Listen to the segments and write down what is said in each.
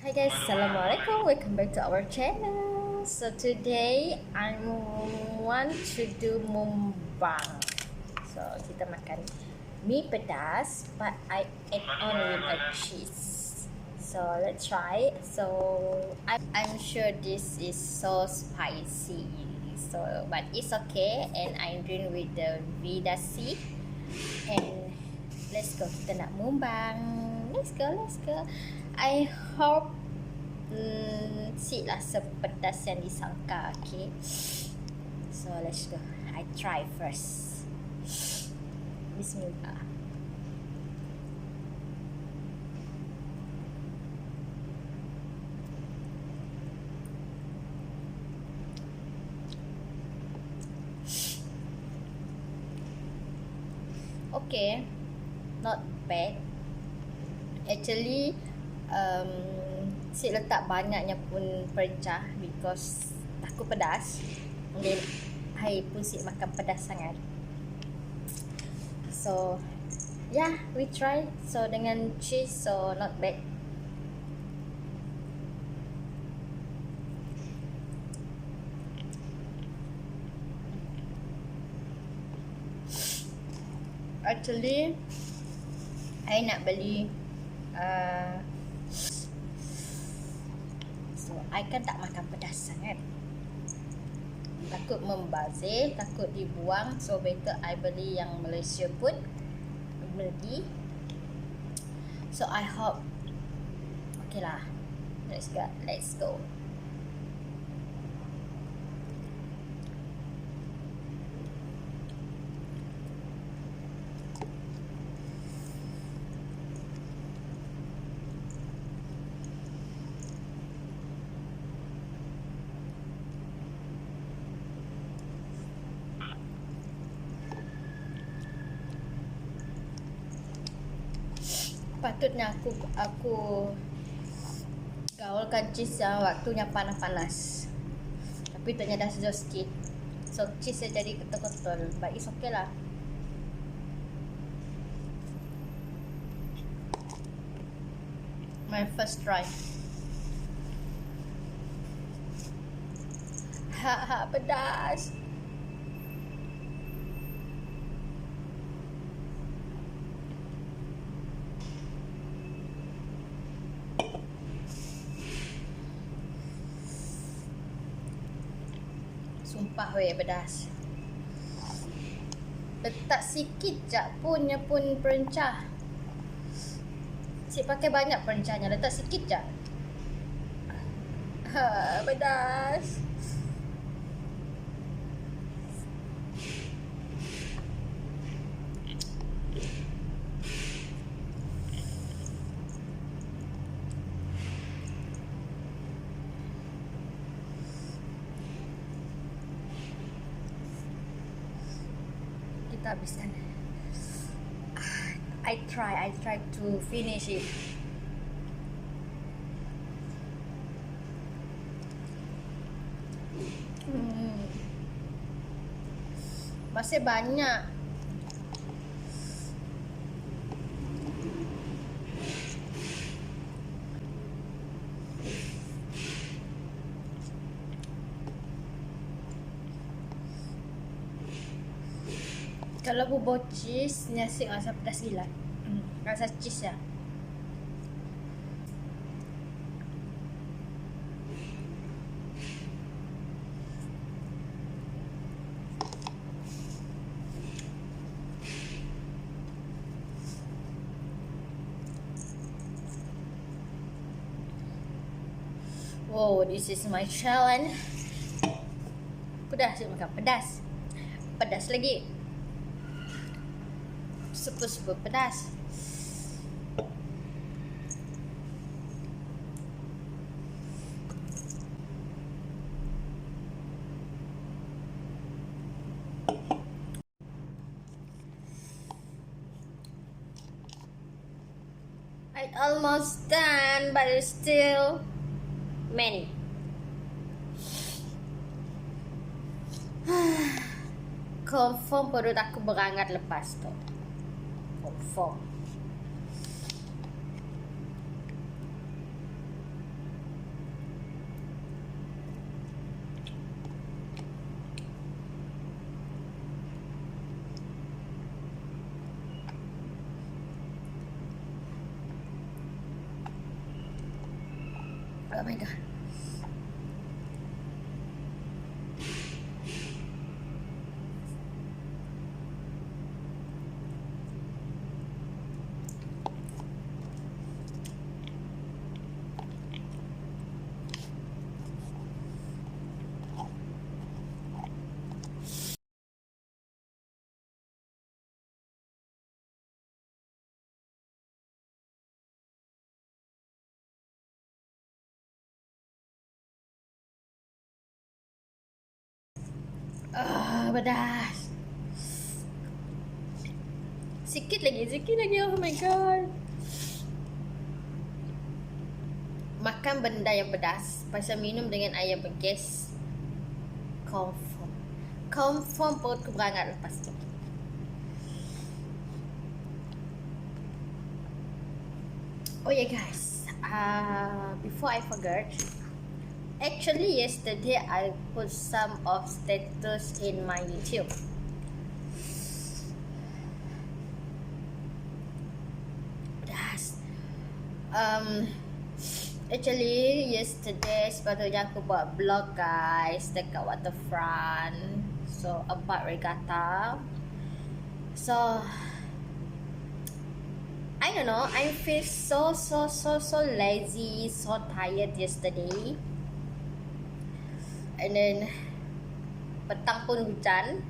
Hi guys, Assalamualaikum. Welcome back to our channel. So today I want to do mukbang. So kita makan mie pedas, but I add on with a cheese. So let's try. So I'm sure this is so spicy. So but it's okay, and I drink with the vidasi. And let's go, kita nak mukbang. Let's go. I hope siklah sepedas yang disangka. Okay, so let's go. I try first. Bismillah. Okay, not bad. Actually, Sik letak banyaknya pun perencah because takut pedas. Dan I pun Sik makan pedas sangat. So yeah, we try. So dengan cheese, so not bad. Actually, I nak beli so I kan tak makan pedas sangat, takut membazir, takut dibuang. So better I beli yang Malaysia pun beli. So I hope okay lah. Let's go. Patutnya aku gaulkan cheese yang waktunya panas-panas, tapi ternyata dah sejuk sikit. So cheese jadi ketul-ketul, but it's okay lah. My first try. Pedas. Sumpah weh, pedas. Letak sikit je punya pun perencah. Sik pakai banyak perencahnya, letak sikit je. Pedas. Kita habiskan. I try to finish it. Masih banyak. Kalau bubur cheese, nasi rasa pedas gila. Rasa cheese ya. Wow, this is my challenge. Pedas, makan pedas. Pedas lagi. Super pedas. It's almost done, but it's still many. Confirm perut aku berangat lepas tu. Confirm. Oh my god. Pedas. Sikit lagi. Oh my god. Makan benda yang pedas pasal minum dengan air bergas, confirm perutku berangat lepas tu. Oh yeah guys, before I forget, actually yesterday I put some of status in my YouTube. Pedas. Actually yesterday sepatutnya aku buat vlog guys dekat waterfront, so about regatta. So I don't know, I feel so lazy, so tired yesterday. And then petang pun hujan.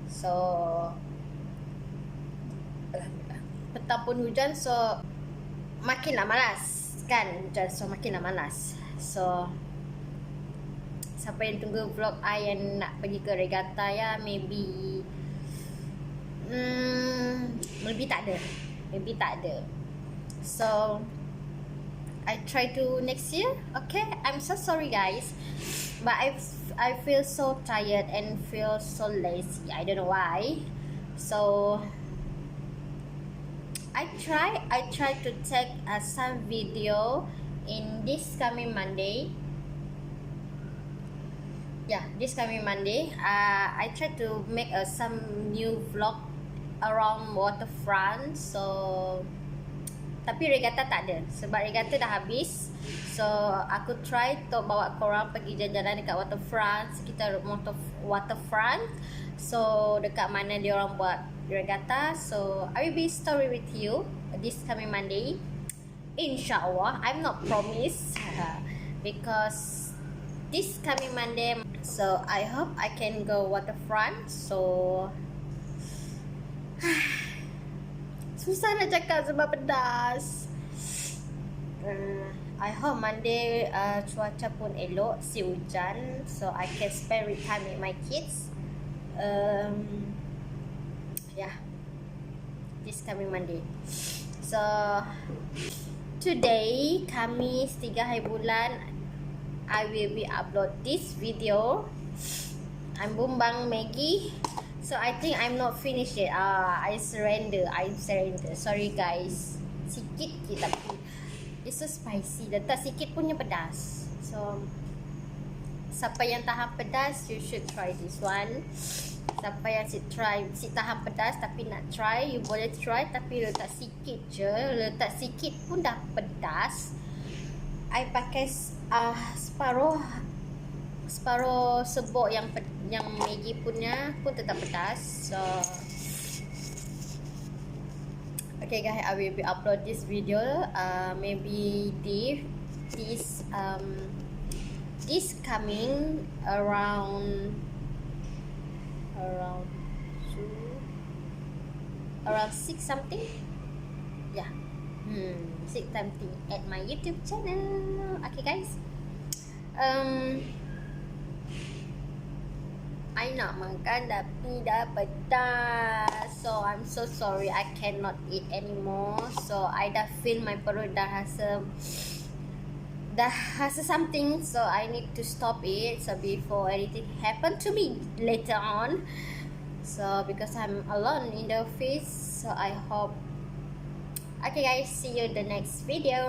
So makinlah malas kan, hujan, so makinlah malas. So siapa yang tunggu vlog I yang nak pergi ke regatta ya, maybe tak ada. So I try to next year. Okay, I'm so sorry guys, but I feel so tired and feel so lazy. I don't know why. So I try to take some video in this coming Monday. Yeah, this coming Monday. I try to make some new vlog around waterfront. So tapi regatta tak ada sebab regatta dah habis. So aku try untuk bawa korang pergi jalan-jalan dekat waterfront, sekitar waterfront. So dekat mana dia orang buat regatta. So I will be story with you this coming Monday, inshallah. I'm not promise because this coming Monday, so I hope I can go waterfront. So susah nak cakap sebab pedas. I hope Monday cuaca pun elok, si hujan, so I can spend time with my kids. Yeah, this coming Monday. So today, Khamis 3 hari bulan, I will be upload this video. I'm bumbang Maggie. So I think I'm not finished yet. I surrender. Sorry guys. Sikit je tapi it's so spicy. Letak sikit punya pedas. So siapa yang tahan pedas, you should try this one. Siapa yang si tahan pedas tapi nak try, you boleh try, tapi letak sikit je. Letak sikit pun dah pedas. I pakai separuh sebok yang Maggi punya pun tetap pedas. So okay guys, I will be upload this video maybe this coming around 6 something. Yeah, 6 something at my YouTube channel. Okay guys, I nak makan tapi dah pedas. So I'm so sorry, I cannot eat anymore. So I dah feel my perut dah rasa something. So I need to stop it. So before anything happen to me later on. So because I'm alone in the office. So I hope. Okay guys, see you in the next video.